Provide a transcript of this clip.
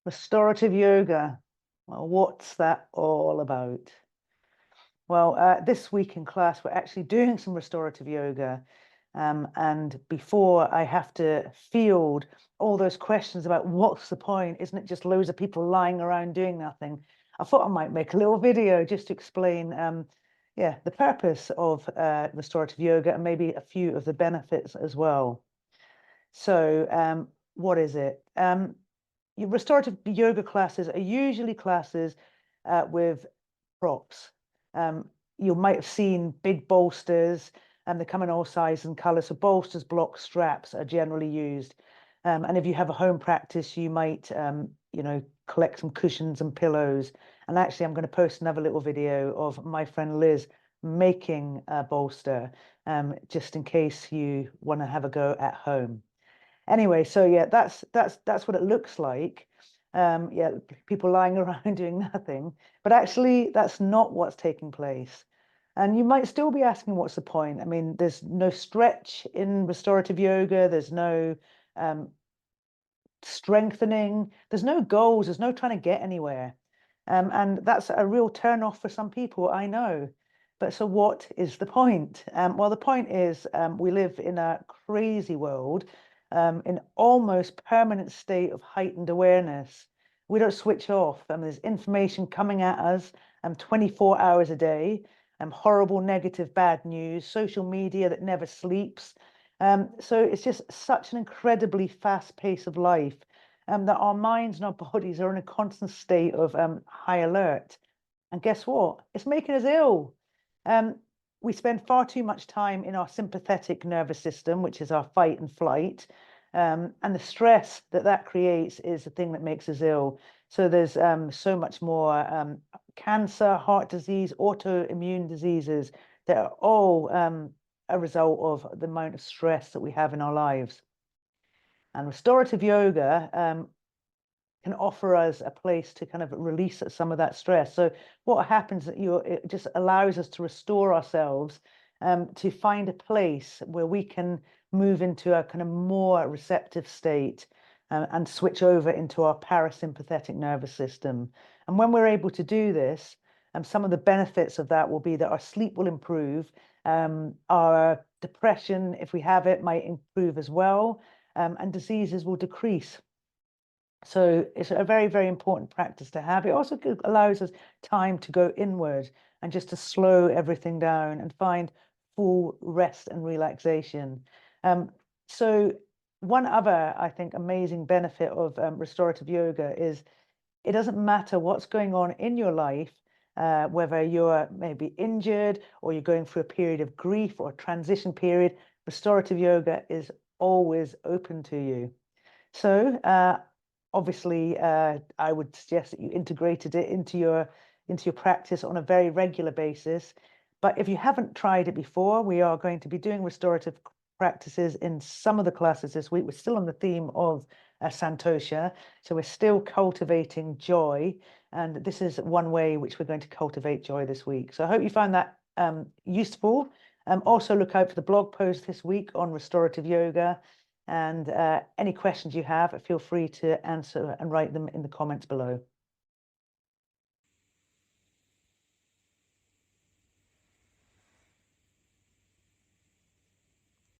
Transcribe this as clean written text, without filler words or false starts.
Restorative yoga. Well, what's that all about? Well, this week in class, we're actually doing some restorative yoga. And before I have to field all those questions about what's the point, isn't it just loads of people lying around doing nothing? I thought I might make a little video just to explain, yeah, the purpose of restorative yoga and maybe a few of the benefits as well. So, what is it? Your restorative yoga classes are usually classes with props. You might have seen big bolsters, and they come in all sizes and colors. So bolsters, blocks, straps are generally used. And if you have a home practice, you might, collect some cushions and pillows. And actually, I'm going to post another little video of my friend Liz making a bolster, just in case you want to have a go at home. Anyway, so yeah, that's what it looks like. Yeah, people lying around doing nothing, but actually that's not what's taking place. And you might still be asking, what's the point? I mean, there's no stretch in restorative yoga. There's no strengthening. There's no goals. There's no trying to get anywhere. And that's a real turn off for some people, I know. But so what is the point? Well, the point is we live in a crazy world, in almost permanent state of heightened awareness. We don't switch off. There's information coming at us 24 hours a day, horrible, negative, bad news, social media that never sleeps. So it's just such an incredibly fast pace of life that our minds and our bodies are in a constant state of high alert. And guess what? It's making us ill. Um, we spend far too much time in our sympathetic nervous system, which is our fight and flight. And the stress that that creates is the thing that makes us ill. So there's so much more cancer, heart disease, autoimmune diseases that are all a result of the amount of stress that we have in our lives. And restorative yoga can offer us a place to kind of release some of that stress. So what happens that it just allows us to restore ourselves, to find a place where we can move into a kind of more receptive state, and switch over into our parasympathetic nervous system. And when we're able to do this, some of the benefits of that will be that our sleep will improve, our depression, if we have it, might improve as well, and diseases will decrease. So it's a very, very important practice to have. It also allows us time to go inward and just to slow everything down and find full rest and relaxation. So one other, I think, amazing benefit of restorative yoga is it doesn't matter what's going on in your life, whether you're maybe injured or you're going through a period of grief or a transition period, restorative yoga is always open to you. So obviously, I would suggest that you integrated it into your practice on a very regular basis. But if you haven't tried it before, we are going to be doing restorative practices in some of the classes this week. We're still on the theme of Santosha, so we're still cultivating joy, and this is one way which we're going to cultivate joy this week. So I hope you find that useful. Also look out for the blog post this week on restorative yoga. And any questions you have, feel free to answer and write them in the comments below.